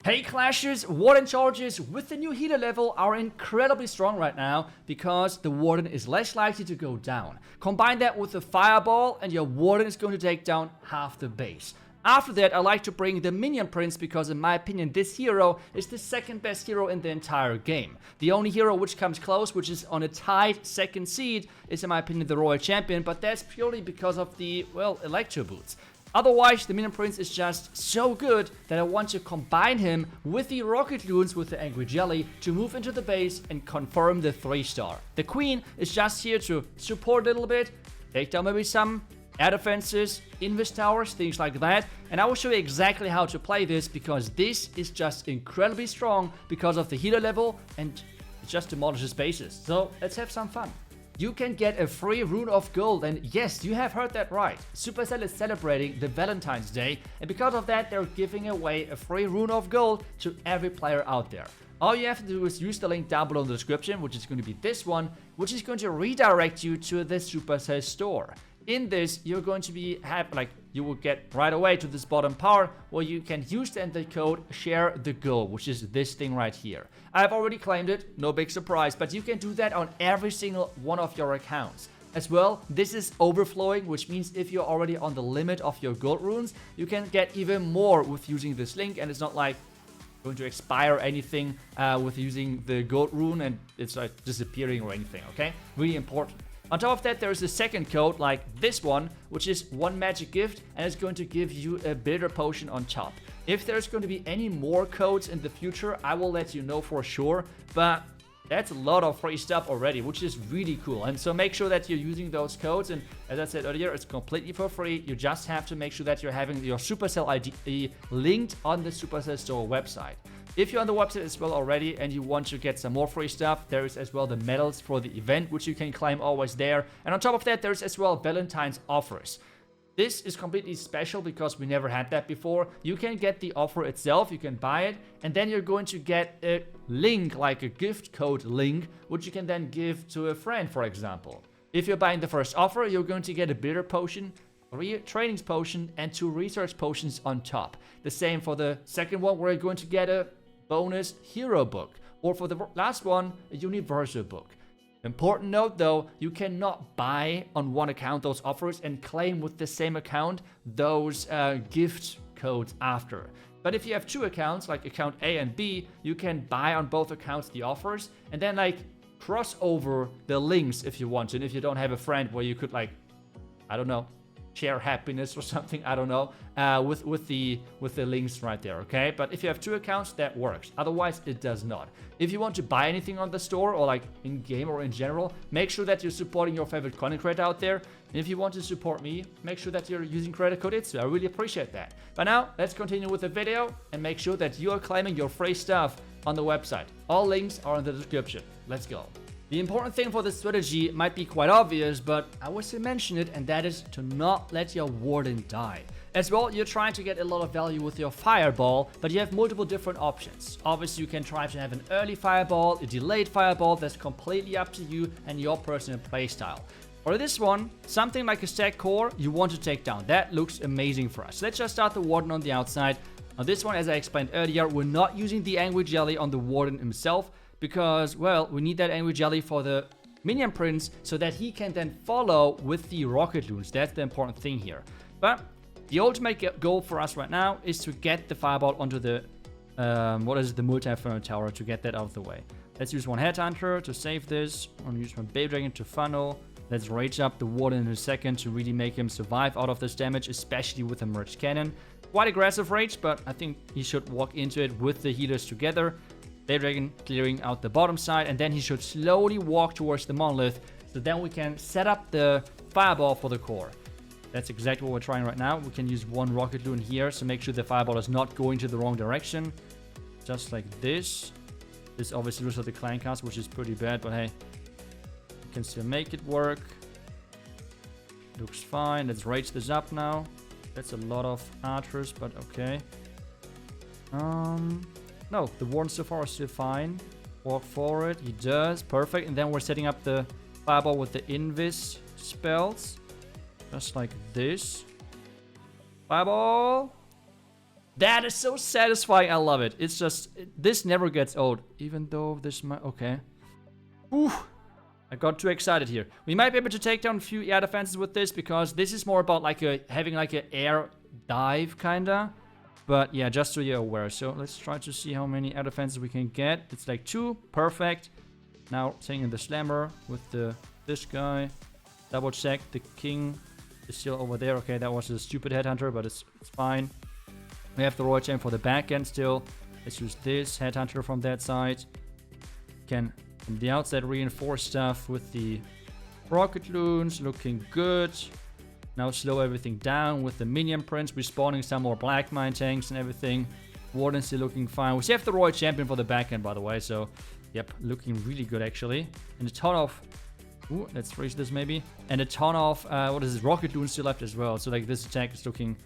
Hey Clashers, Warden charges with the new healer level are incredibly strong right now because the Warden is less likely to go down. Combine that with the Fireball and your Warden is going to take down half the base. After that, I like to bring the Minion Prince because in my opinion this hero is the second best hero in the entire game. The only hero which comes close, which is on a tied second seed, is in my opinion the Royal Champion, but that's purely because of the, well, Electro Boots. Otherwise, the Minion Prince is just so good that I want to combine him with the Rocket Loons with the Angry Jelly to move into the base and confirm the 3-star. The Queen is just here to support a little bit, take down maybe some air defenses, invis towers, things like that. And I will show you exactly how to play this because this is just incredibly strong because of the healer level and it just demolishes bases. So let's have some fun. You can get a free Rune of Gold, and yes, you have heard that right. Supercell is celebrating the Valentine's Day, and because of that, they're giving away a free Rune of Gold to every player out there. All you have to do is use the link down below in the description, which is going to be this one, which is going to redirect you to the Supercell store. In this, you're going to you will get right away to this bottom part where you can use the code share the goal, which is this thing right here. I've already claimed it, no big surprise, but you can do that on every single one of your accounts. As well, this is overflowing, which means if you're already on the limit of your gold runes, you can get even more with using this link, and it's not like going to expire anything with using the gold rune and it's like disappearing or anything, okay? Really important. On top of that, there is a second code like this one, which is one magic gift, and it's going to give you a bitter potion on top. If there's going to be any more codes in the future, I will let you know for sure, but that's a lot of free stuff already, which is really cool. And so make sure that you're using those codes, and as I said earlier, it's completely for free. You just have to make sure that you're having your Supercell ID linked on the Supercell store website. If you're on the website as well already and you want to get some more free stuff, there is as well the medals for the event, which you can claim always there. And on top of that, there's as well Valentine's offers. This is completely special because we never had that before. You can get the offer itself, you can buy it, and then you're going to get a link, like a gift code link, which you can then give to a friend, for example. If you're buying the first offer, you're going to get a bitter potion, 3 trainings potion, and 2 research potions on top. The same for the second one, where you're going to get a bonus hero book, or for the last one, a universal book. Important note though, you cannot buy on one account those offers and claim with the same account those gift codes after. But if you have 2 accounts, like account A and B, you can buy on both accounts the offers and then like cross over the links if you want to. And if you don't have a friend where you could like, I don't know, share happiness or something, I don't know, with the links right there, okay? But if you have 2 accounts, that works. Otherwise, it does not. If you want to buy anything on the store or like in game or in general, make sure that you're supporting your favorite content creator out there. And if you want to support me, make sure that you're using credit code iTzu. I really appreciate that. But now, let's continue with the video and make sure that you are claiming your free stuff on the website. All links are in the description. Let's go. The important thing for this strategy might be quite obvious, but I will still mention it, and that is to not let your Warden die. As well, you're trying to get a lot of value with your Fireball, but you have multiple different options. Obviously, you can try to have an early Fireball, a delayed Fireball, that's completely up to you and your personal playstyle. For this one, something like a stack core, you want to take down. That looks amazing for us. Let's just start the Warden on the outside. On this one, as I explained earlier, we're not using the Angry Jelly on the Warden himself, because, well, we need that Angry Jelly for the Minion Prince so that he can then follow with the Rocket Loons. That's the important thing here. But the ultimate goal for us right now is to get the Fireball onto the, the Multi-Inferno Tower, to get that out of the way. Let's use one Headhunter to save this. I'm going to use one Baby Dragon to funnel. Let's rage up the Warden in a second to really make him survive out of this damage, especially with a Merged Cannon. Quite aggressive rage, but I think he should walk into it with the healers together. Baby Dragon clearing out the bottom side, and then he should slowly walk towards the Monolith, so then we can set up the Fireball for the core. That's exactly what we're trying right now. We can use one Rocket Loon here, so make sure the Fireball is not going to the wrong direction. Just like this. This obviously looks like the clan cast, which is pretty bad, but hey, we can still make it work. Looks fine. Let's rage this up now. That's a lot of archers, but okay. No, the Warden so far is still fine. Walk forward, he does, perfect. And then we're setting up the Fireball with the Invis spells. Just like this. Fireball. That is so satisfying. I love it. It's just, this never gets old. Even though this might, okay. Ooh, I got too excited here. We might be able to take down a few air defenses with this because this is more about like having like an air dive kinda. But yeah, just so you're aware. So let's try to see how many air defenses we can get. It's like 2, perfect. Now taking the slammer with this guy. Double check, the king is still over there. Okay, that was a stupid headhunter, but it's fine. We have the royal chain for the back end still. Let's use this headhunter from that side. Can from the outside reinforce stuff with the rocket loons, looking good. Now slow everything down with the minion prince, respawning some more black mine tanks and everything. Warden still looking fine. We still have the royal champion for the back end, by the way, so yep, looking really good actually. And a ton of, ooh, let's freeze this maybe. And a ton of, what is this, rocket loons still left as well. So like this attack is looking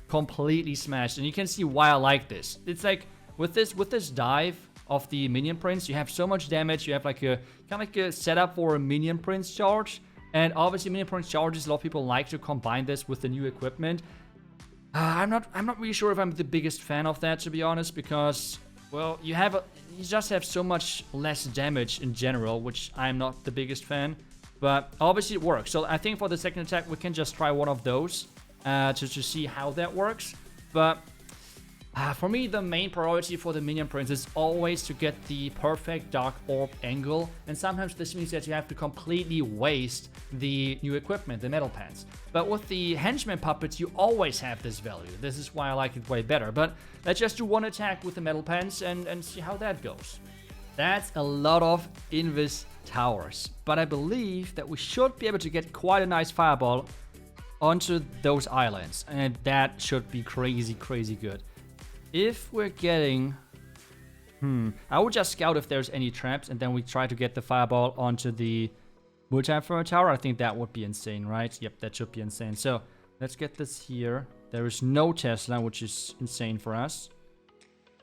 completely smashed, and you can see why I like this. It's like with this dive of the minion prince, you have so much damage. You have like a kind of like a setup for a minion prince charge, and obviously minion prince charges, a lot of people like to combine this with the new equipment. I'm not really sure if I'm the biggest fan of that, to be honest, because well, you just have so much less damage in general, which I'm not the biggest fan, but obviously it works. So I think for the second attack we can just try one of those to see how that works. But for me, the main priority for the minion prince is always to get the perfect dark orb angle, and sometimes this means that you have to completely waste the new equipment, the metal pants. But with the henchman puppets, you always have this value. This is why I like it way better. But let's just do one attack with the metal pants and see how that goes. That's a lot of invis towers, but I believe that we should be able to get quite a nice fireball onto those islands, and that should be crazy good. If we're getting, I would just scout if there's any traps, and then we try to get the fireball onto the multi-inferno tower. I think that would be insane, right? Yep, that should be insane. So let's get this here. There is no Tesla, which is insane for us.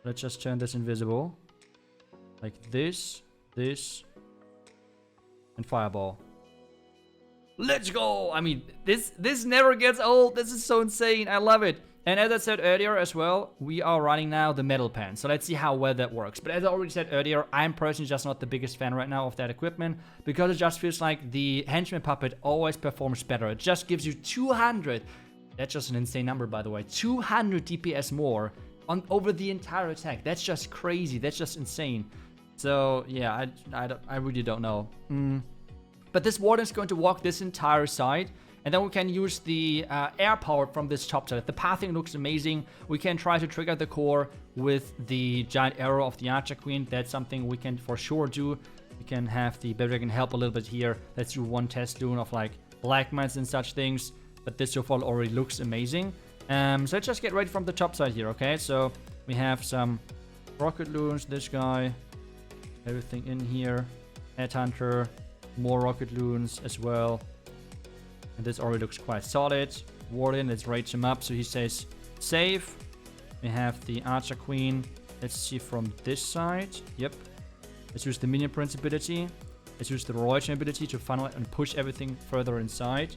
Let's just turn this invisible, like this, and fireball. Let's go! I mean, this never gets old. This is so insane. I love it. And as I said earlier as well, we are running now the metal pan. So let's see how well that works. But as I already said earlier, I'm personally just not the biggest fan right now of that equipment, because it just feels like the henchman puppet always performs better. It just gives you 200. That's just an insane number, by the way. 200 DPS more over the entire attack. That's just crazy. That's just insane. So yeah, I really don't know. But this warden is going to walk this entire side, and then we can use the air power from this top side. The pathing looks amazing. We can try to trigger the core with the giant arrow of the Archer Queen. That's something we can for sure do. We can have the Beddragon help a little bit here. Let's do one test loon of like black mines and such things. But this so far already looks amazing. So let's just get ready from the top side here, okay? So we have some rocket loons, this guy, everything in here, headhunter, more rocket loons as well. And this already looks quite solid. Warden, let's rage him up so he stays safe. We have the Archer Queen. Let's see from this side. Yep. Let's use the Minion Prince ability. Let's use the Royal Chain ability to funnel and push everything further inside.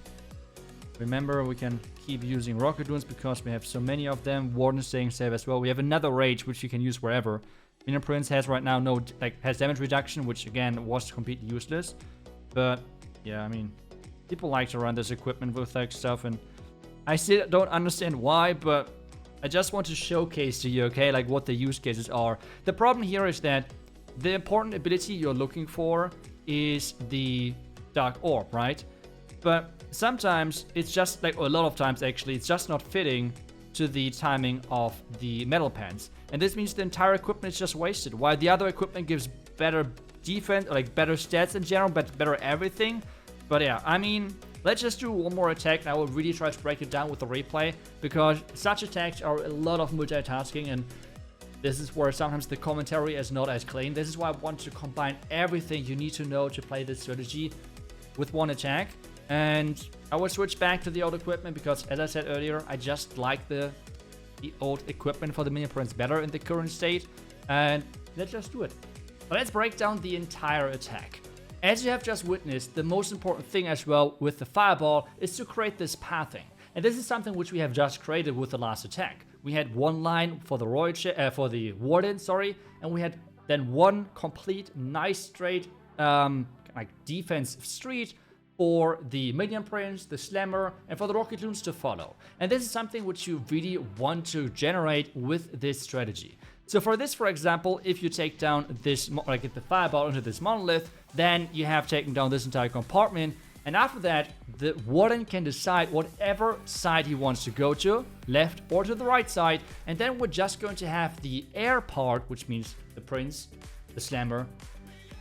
Remember, we can keep using rocket loons because we have so many of them. Warden is staying safe as well. We have another rage which you can use wherever. Minion Prince has right now has damage reduction, which again was completely useless. But yeah, I mean, people like to run this equipment with like stuff, and I still don't understand why, but I just want to showcase to you, okay, like what the use cases are. The problem here is that the important ability you're looking for is the Dark Orb, right? But sometimes it's just like, or a lot of times actually, it's just not fitting to the timing of the metal pants. And this means the entire equipment is just wasted, while the other equipment gives better defense, or like better stats in general, but better everything. But yeah, I mean, let's just do one more attack, and I will really try to break it down with the replay, because such attacks are a lot of multitasking, and this is where sometimes the commentary is not as clean. This is why I want to combine everything you need to know to play this strategy with one attack. And I will switch back to the old equipment because, as I said earlier, I just like the old equipment for the Minion Prince better in the current state. And let's just do it. But let's break down the entire attack. As you have just witnessed, the most important thing as well with the fireball is to create this pathing. And this is something which we have just created with the last attack. we had one line for the Warden, sorry, and we had then one complete nice straight like defense street for the Minion Prince, the Slammer, and for the Rocket Loons to follow. And this is something which you really want to generate with this strategy. So for this, for example, if you take down this, like get the Fireball into this monolith, then you have taken down this entire compartment. And after that, the Warden can decide whatever side he wants to go to, left or to the right side. And then we're just going to have the air part, which means the Prince, the Slammer,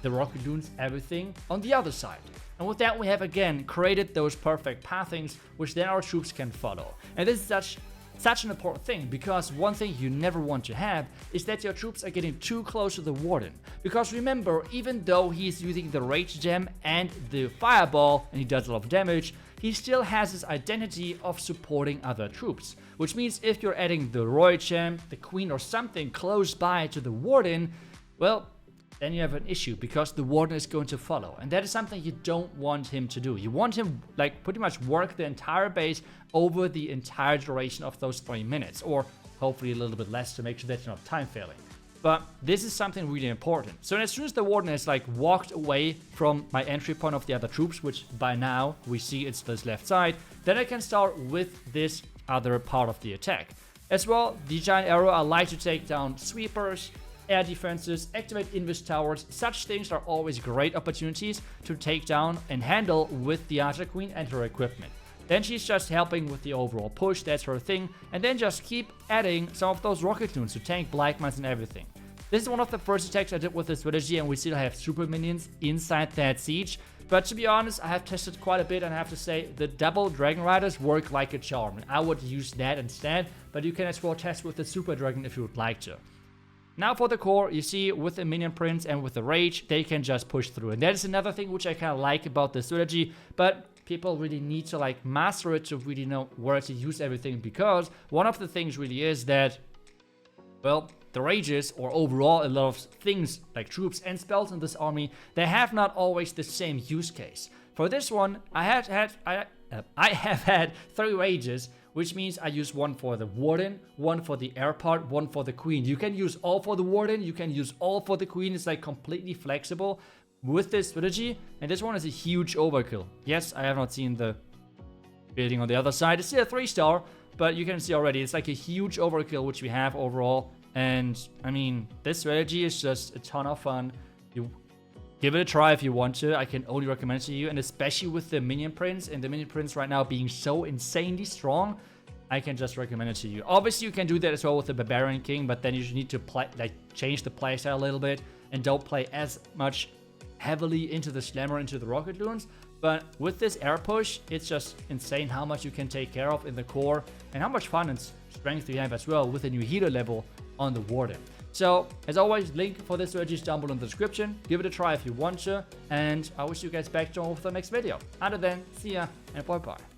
the Rocket Loons, everything on the other side. And with that, we have again created those perfect pathings, which then our troops can follow. And this is such an important thing, because one thing you never want to have is that your troops are getting too close to the Warden. Because remember, even though he's using the Rage Gem and the Fireball, and he does a lot of damage, he still has his identity of supporting other troops. Which means if you're adding the Royal Gem, the Queen, or something close by to the Warden, well, then you have an issue, because the Warden is going to follow. And that is something you don't want him to do. You want him, like, pretty much work the entire base over the entire duration of those 3 minutes. Or hopefully a little bit less to make sure that you're not time failing. But this is something really important. So as soon as the Warden has, like, walked away from my entry point of the other troops, which by now we see it's this left side, then I can start with this other part of the attack. As well, the Giant Arrow I like to take down sweepers, air defenses, activate invis towers. Such things are always great opportunities to take down and handle with the Archer Queen and her equipment. Then she's just helping with the overall push, that's her thing, and then just keep adding some of those Rocket Loons to tank Black Mines and everything. This is one of the first attacks I did with this strategy, and we still have super minions inside that siege. But to be honest, I have tested quite a bit, and I have to say the double Dragon Riders work like a charm. And I would use that instead, but you can as well test with the Super Dragon if you would like to. Now for the core, you see with the Minion Prince and with the Rage, they can just push through. And that is another thing which I kind of like about the strategy, but people really need to like master it to really know where to use everything, because one of the things really is that, well, the Rages, or overall a lot of things like troops and spells in this army, they have not always the same use case. For this one, I have had 3 Rages, which means I use one for the Warden, one for the air part, one for the Queen. You can use all for the Warden, you can use all for the Queen. It's like completely flexible with this strategy. And this one is a huge overkill. Yes, I have not seen the building on the other side. It's still a 3-star, but you can see already it's like a huge overkill which we have overall. And I mean, this strategy is just a ton of fun. You give it a try if you want to. I can only recommend it to you, and especially with the Minion Prince, and the Minion Prince right now being so insanely strong, I can just recommend it to you. Obviously, you can do that as well with the Barbarian King, but then you need to play, like, change the playstyle a little bit and don't play as much heavily into the Slammer, into the Rocket Loons. But with this air push, it's just insane how much you can take care of in the core and how much fun and strength you have as well with a new healer level on the Warden. So, as always, link for this strategy is down below in the description. Give it a try if you want to, and I wish you guys back to the next video. Until then, see ya and bye bye.